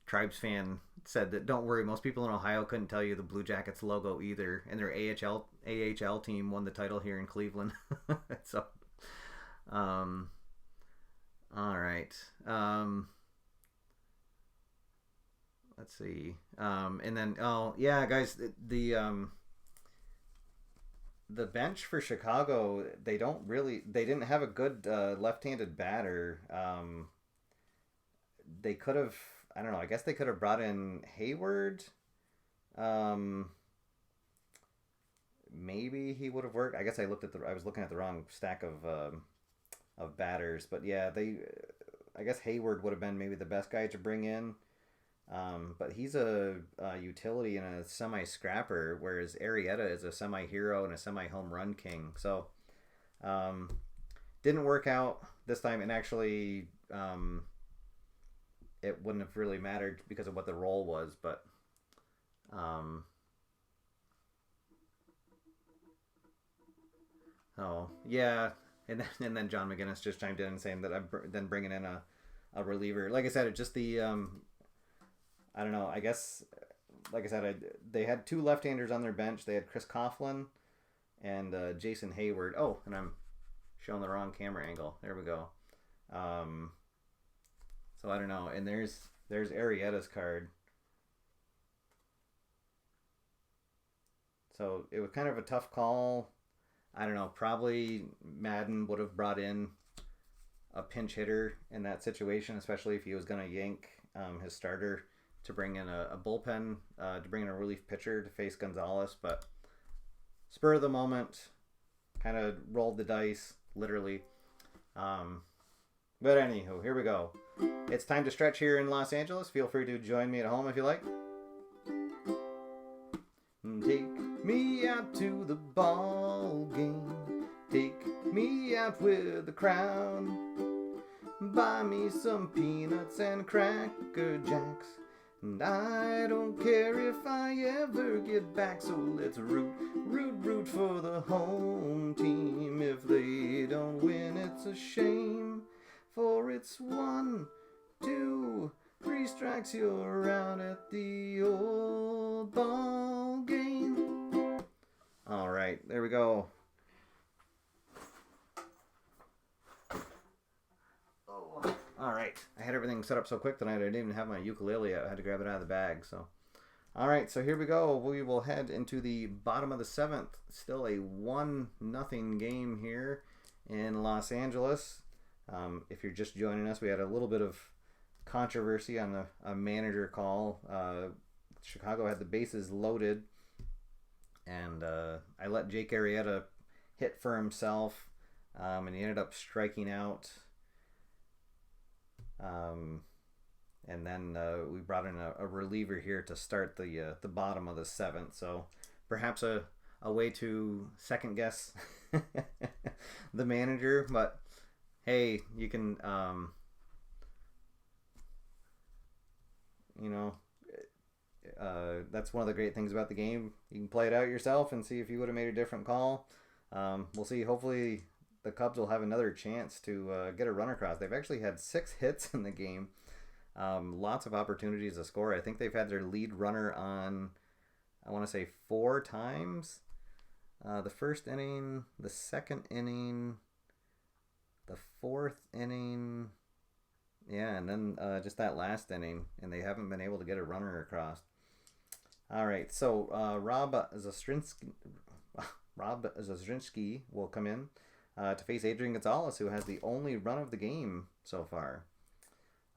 Tribes fan said that, don't worry, most people in Ohio couldn't tell you the Blue Jackets logo either. And their AHL team won the title here in Cleveland. So, all right. Let's see. And then, guys, the bench for Chicago, they didn't have a good left-handed batter. They could have I don't know. I guess they could have brought in Hayward. Um, Maybe he would have worked. I guess I was looking at the wrong stack of batters, but yeah, I guess Hayward would have been maybe the best guy to bring in. But he's a utility and a semi-scrapper, whereas Arrieta is a semi-hero and a semi-home run king. So, didn't work out this time, and actually, it wouldn't have really mattered because of what the role was. But, oh yeah, and then John McGinnis just chimed in and saying that I'm then bringing in a reliever. Like I said, it just the I don't know. I guess, like I said, they had two left-handers on their bench. They had Chris Coughlin and Jason Hayward. Oh, and I'm showing the wrong camera angle. There we go. So I don't know. And there's Arrieta's card. So it was kind of a tough call. I don't know. Probably Madden would have brought in a pinch hitter in that situation, especially if he was going to yank his starter to bring in a bullpen, to bring in a relief pitcher to face Gonzalez. But spur of the moment, kind of rolled the dice, literally. But anywho, here we go. It's time to stretch here in Los Angeles. Feel free to join me at home if you like. Take me out to the ball game. Take me out with the crowd. Buy me some peanuts and Cracker Jacks. And I don't care if I ever get back. So let's root for the home team. If they don't win, it's a shame. For it's 1, 2, 3 strikes, you're out at the old ball game. All right, there we go. All right, I had everything set up so quick tonight I didn't even have my ukulele. I had to grab it out of the bag. So, all right, so here we go. We will head into the bottom of the 7th. Still a 1-0 game here in Los Angeles. If you're just joining us, we had a little bit of controversy on a manager call. Chicago had the bases loaded, and I let Jake Arrieta hit for himself, and he ended up striking out. And then we brought in a reliever here to start the bottom of the 7th. So perhaps a way to second guess the manager, but hey, you can that's one of the great things about the game. You can play it out yourself and see if you would have made a different call. We'll see. Hopefully the Cubs will have another chance to get a run across. They've actually had 6 hits in the game. Lots of opportunities to score. I think they've had their lead runner on, I want to say 4 times. The first inning, the second inning, the 4th inning, yeah, and then just that last inning, and they haven't been able to get a runner across. All right, so Rob Zastrinsky will come in to face Adrian Gonzalez, who has the only run of the game so far.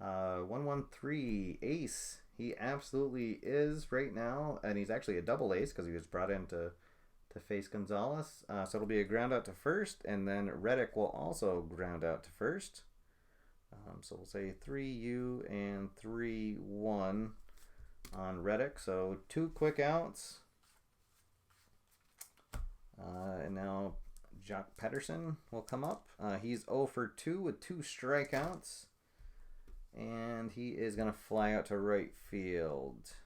1-1-3 ace. He absolutely is right now, and he's actually a double ace because he was brought in to face Gonzalez. So it'll be a ground out to first, and then Reddick will also ground out to first. So we'll say 3-U and 3-1 on Reddick. So 2 quick outs. And now Jock Pedersen will come up. He's 0 for 2 with 2 strikeouts. And he is going to fly out to right field.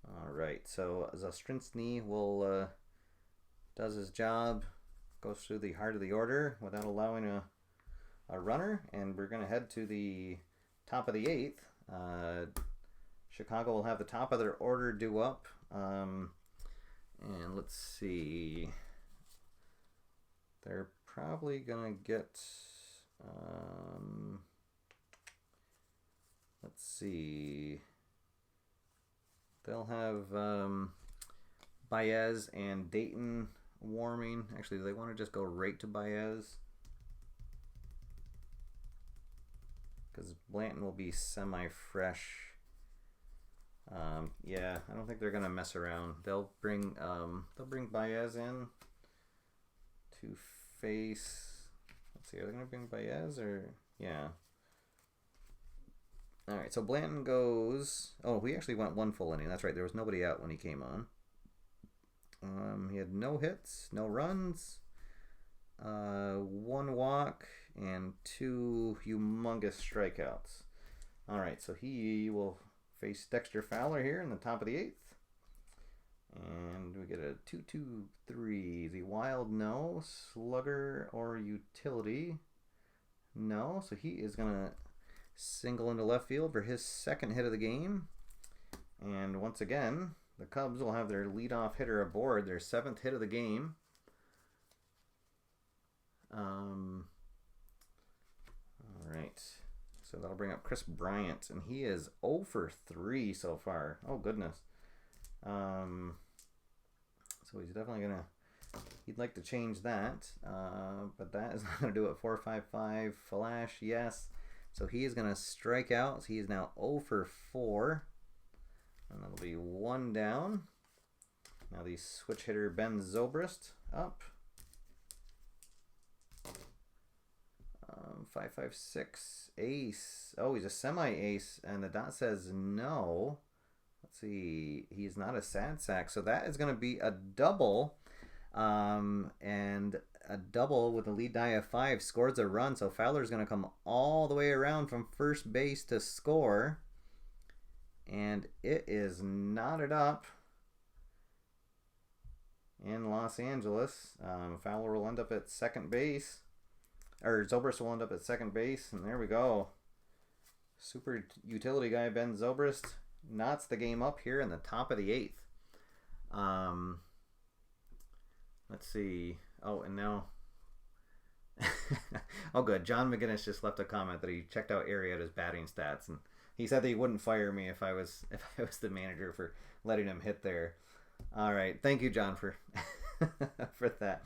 All right, so Zastrinsky will does his job, goes through the heart of the order without allowing a runner, and we're going to head to the top of the 8th. Chicago will have the top of their order due up, and let's see. They're probably going to get. Let's see. They'll have Baez and Dayton warming. Actually, do they want to just go right to Baez? because Blanton will be semi-fresh. Yeah, I don't think they're gonna mess around. They'll bring Baez in to face. Let's see, are they gonna bring Baez or yeah? All right, so Blanton goes. Oh, we actually went one full inning. That's right. There was nobody out when he came on. He had no hits, no runs, one walk, and 2 humongous strikeouts. All right, so he will face Dexter Fowler here in the top of the 8th. And we get a 2-2-3. The wild, no. Slugger or utility, no. So he is going to single into left field for his 2nd hit of the game. And once again, the Cubs will have their leadoff hitter aboard, their 7th hit of the game. All right. So that'll bring up Chris Bryant, and he is 0 for 3 so far. Oh, goodness. So he's definitely going to, he'd like to change that, but that is not going to do it. 4-5-5, flash, yes. So he is going to strike out. So he is now 0 for 4. And that'll be 1 down. Now the switch hitter Ben Zobrist up. 5-5-6, ace. Oh, he's a semi-ace, and the dot says no. Let's see. He's not a sad sack, so that is going to be a double. And a double with a lead die of 5 scores a run, so Fowler's going to come all the way around from first base to score. And it is knotted up in Los Angeles. Fowler will end up at second base. Or Zobrist will end up at second base. And there we go. Super utility guy Ben Zobrist knots the game up here in the top of the 8th. Let's see. Oh, and now... oh, good. John McGinnis just left a comment that he checked out Arrieta's batting stats, and he said that he wouldn't fire me if I was the manager for letting him hit there. All right, thank you, John, for for that.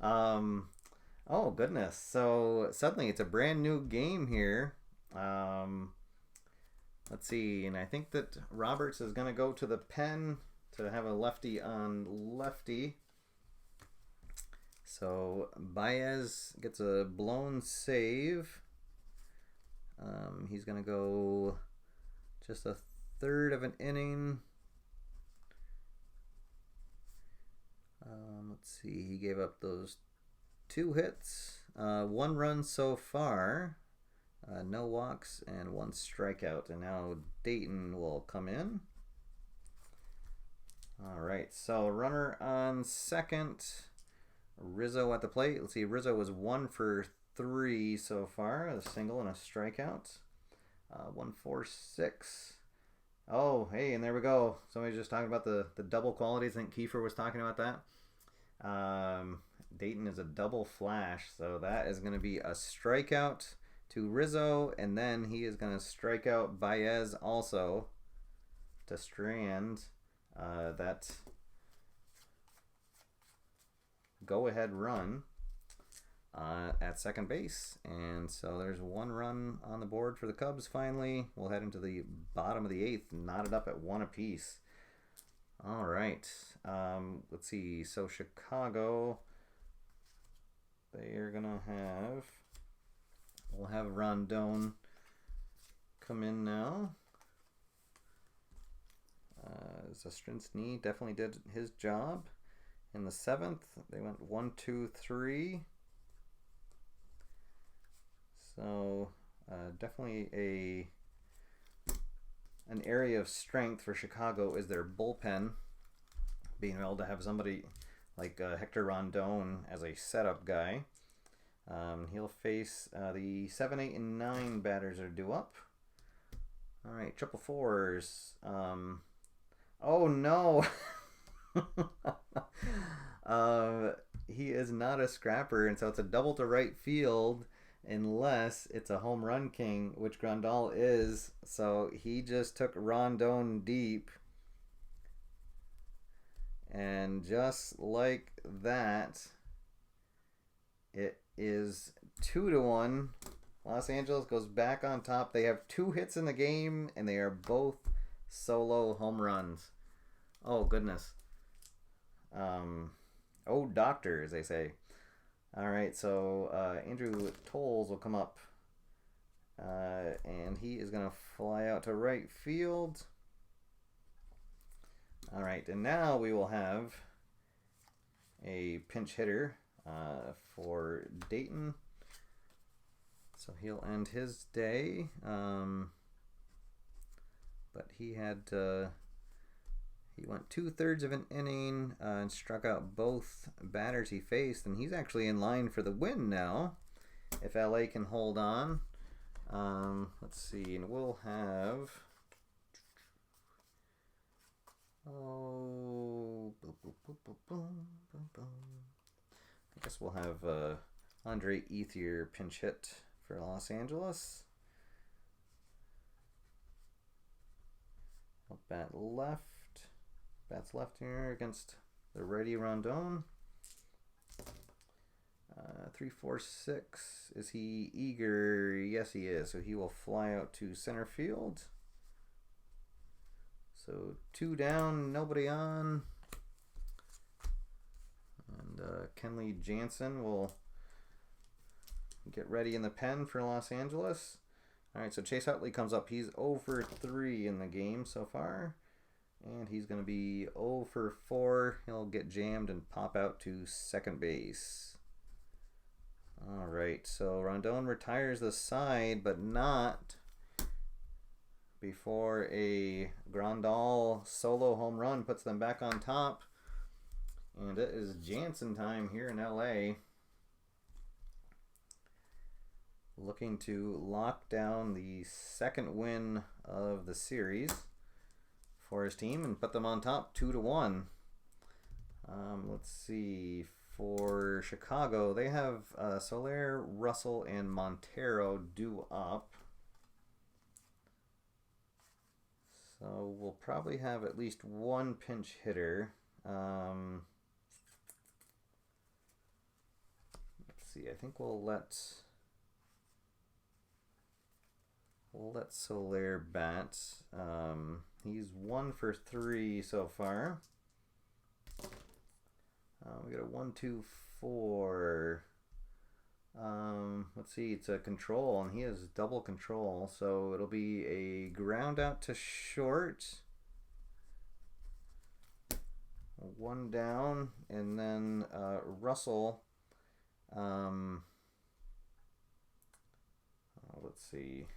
Oh goodness! So suddenly it's a brand new game here. Let's see, and I think that Roberts is going to go to the pen to have a lefty on lefty. So Baez gets a blown save. He's going to go just a 1/3 of an inning. Let's see. He gave up those 2 hits, 1 run so far, no walks, and 1 strikeout. And now Dayton will come in. All right. So runner on second. Rizzo at the plate. Let's see. Rizzo was 1 for 3 so far, a single and a strikeout. 1-4-6. Oh, hey, and there we go. Somebody's just talking about the double qualities. I think Kiefer was talking about that. Dayton is a double flash, so that is going to be a strikeout to Rizzo, and then he is going to strike out Baez also to strand that go-ahead run at second base. And so there's 1 run on the board for the Cubs finally. We'll head into the bottom of the 8th, knotted up at 1 apiece. All right. Let's see. So Chicago, they are going to have, we'll have Rondon come in now. Zastrinsky definitely did his job. In the 7th, they went 1-2-3. So definitely an area of strength for Chicago is their bullpen. Being able to have somebody like Hector Rondon as a setup guy. He'll face the 7, 8, and 9 batters are due up. All right, 4-4s. Oh no! He is not a scrapper, and so it's a double to right field unless it's a home run king, which Grandal is. So he just took Rondon deep, and just like that, it is 2-1 Los Angeles goes back on top. They have 2 hits in the game, and they are both solo home runs. Oh, goodness. Oh, doctor, as they say. All right, so Andrew Tolles will come up, and he is going to fly out to right field. All right, and now we will have a pinch hitter for Dayton. So he'll end his day. But he went 2/3 of an inning and struck out both batters he faced, and he's actually in line for the win now. If LA can hold on, let's see, and we'll have I guess we'll have Andre Ethier pinch hit for Los Angeles. Bat left. Bats left here against the righty Rondon. 3-4-6. Is he eager? Yes, he is. So he will fly out to center field. So 2 down, nobody on. And Kenley Jansen will get ready in the pen for Los Angeles. All right, so Chase Utley comes up. He's 0 for 3 in the game so far. And he's going to be 0 for 4. He'll get jammed and pop out to second base. All right, so Rondon retires the side, but not before a Grandal solo home run puts them back on top. And it is Jansen time here in LA. Looking to lock down the second win of the series for his team and put them on top 2-1. Let's see. For Chicago, they have Soler, Russell, and Montero due up. So we'll probably have at least one pinch hitter. Let's see. I think we'll let Soler bat. He's 1 for 3 so far. We got a 1-2-4. Let's see, it's a control, and he has double control, so it'll be a ground out to short. 1 down, and then Russell. Let's see.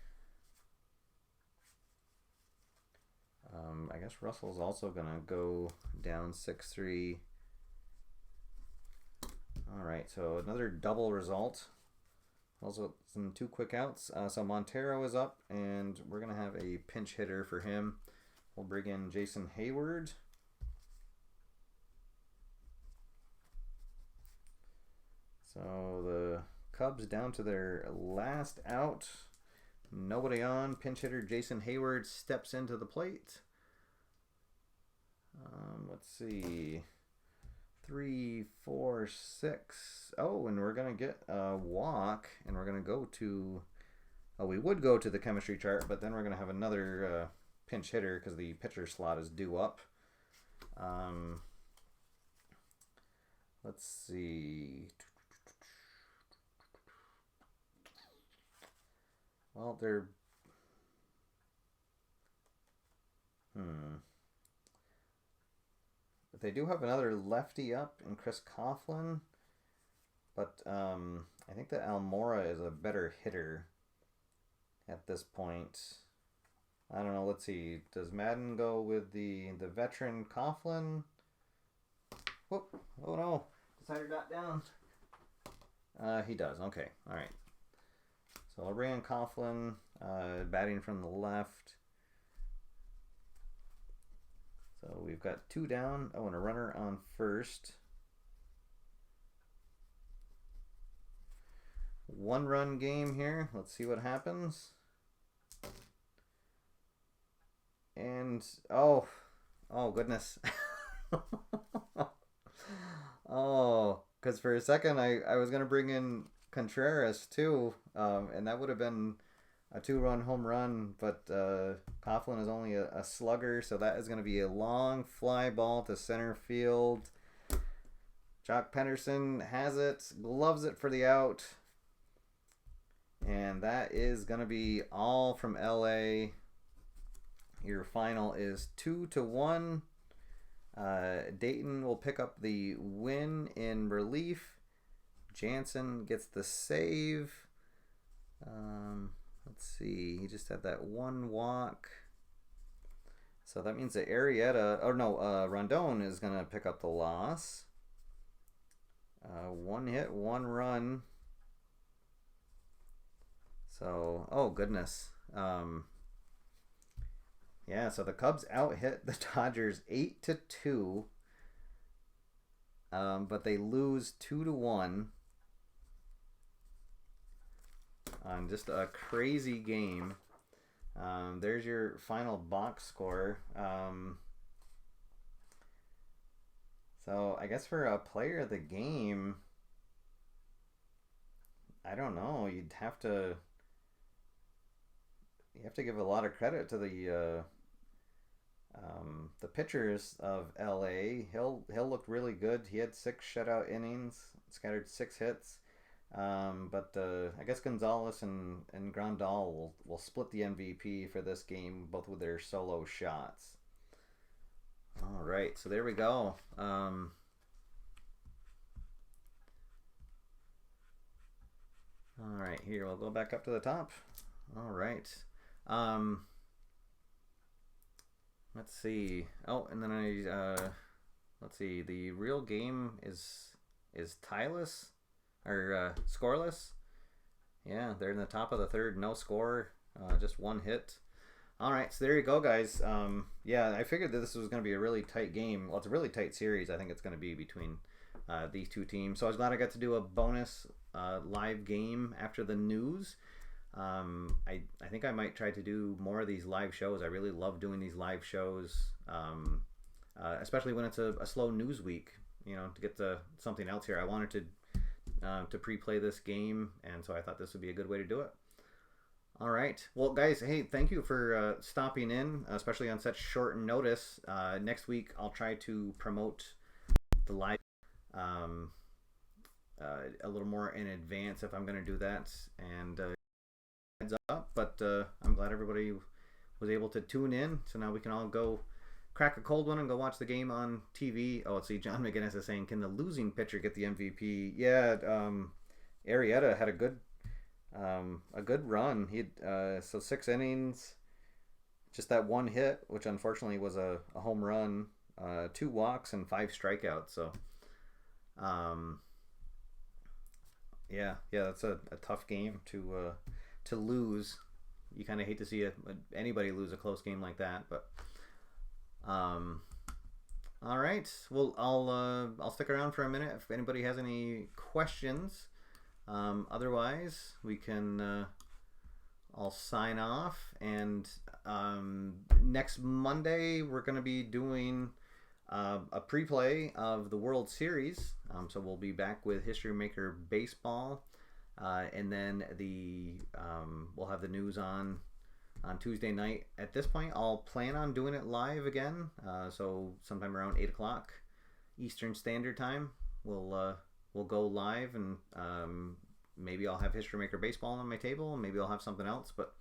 I guess Russell's also going to go down 6-3. All right, so another double result. Also some 2 quick outs. So Montero is up, and we're going to have a pinch hitter for him. We'll bring in Jason Hayward. So the Cubs down to their last out. Nobody on. Pinch hitter Jason Hayward steps into the plate. Let's see. 3, 4, 6. Oh, and we're going to get a walk, and we're going to go to... Oh, we would go to the chemistry chart, but then we're going to have another pinch hitter because the pitcher slot is due up. Let's see. Well, they're... But they do have another lefty up in Chris Coughlin. But I think that Almora is a better hitter at this point. I don't know. Let's see. Does Madden go with the veteran Coughlin? Whoop. Oh, no. Decider got down. He does. Okay. All right. So I'll bring in Coughlin, batting from the left. So we've got 2 down. Oh, and a runner on first. 1-run game here. Let's see what happens. And, oh goodness. Oh, because for a second I was going to bring in Contreras too, and that would have been a 2-run home run, but Coughlin is only a slugger, so that is going to be a long fly ball to center field. Jock Pedersen has it, gloves it for the out, and that is going to be all from LA. Your final is 2-1. Dayton will pick up the win in relief. Jansen gets the save. Let's see. He just had that one walk. So that means that Rondon is going to pick up the loss. One hit, one run. So, oh goodness. Yeah, so the Cubs out-hit the Dodgers 8-2. But they lose 2-1. Just a crazy game. There's your final box score. So I guess for a player of the game, I don't know. You have to give a lot of credit to the pitchers of LA. Hill looked really good. He had 6 shutout innings, scattered 6 hits. But I guess Gonzalez and Grandal will split the MVP for this game, both with their solo shots. All right, so there we go. All right, here we'll go back up to the top. All right. Let's see. Oh, and then let's see. The real game is tieless or scoreless. Yeah, they're in the top of the third, no score, just 1 hit. All right, so there you go, guys. Yeah, I figured that this was going to be a really tight game. Well, it's a really tight series. I think it's going to be between these two teams. So I was glad I got to do a bonus live game after the news. I think I might try to do more of these live shows. I really love doing these live shows, especially when it's a slow news week. You know, to get to something else here. I wanted to pre-play this game, and so I thought this would be a good way to do it. All right. Well, guys, hey, thank you for stopping in, especially on such short notice. Next week, I'll try to promote the live a little more in advance if I'm going to do that. And heads up, but I'm glad everybody was able to tune in. So now we can all go crack a cold one and go watch the game on TV. Oh, let's see. John McGinnis is saying, can the losing pitcher get the MVP? Yeah, Arrieta had a good run. He had, so 6 innings, just that 1 hit, which unfortunately was a home run, 2 walks and 5 strikeouts. So, yeah, that's a tough game to lose. You kind of hate to see anybody lose a close game like that, but all right. Well, I'll stick around for a minute if anybody has any questions. Otherwise, we can all sign off. And next Monday, we're going to be doing a pre-play of the World Series. So we'll be back with History Maker Baseball. And then we'll have the news on Tuesday night. At this point, I'll plan on doing it live again. So sometime around 8 o'clock Eastern Standard Time, we'll go live, and maybe I'll have History Maker Baseball on my table, and maybe I'll have something else. But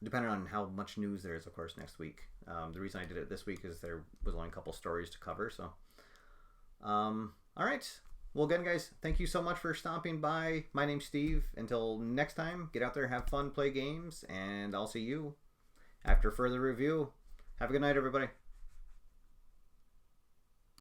depending on how much news there is, of course, next week. The reason I did it this week is there was only a couple stories to cover. So, all right. Well, again, guys, thank you so much for stopping by. My name's Steve. Until next time, get out there, have fun, play games, and I'll see you after further review. Have a good night, everybody.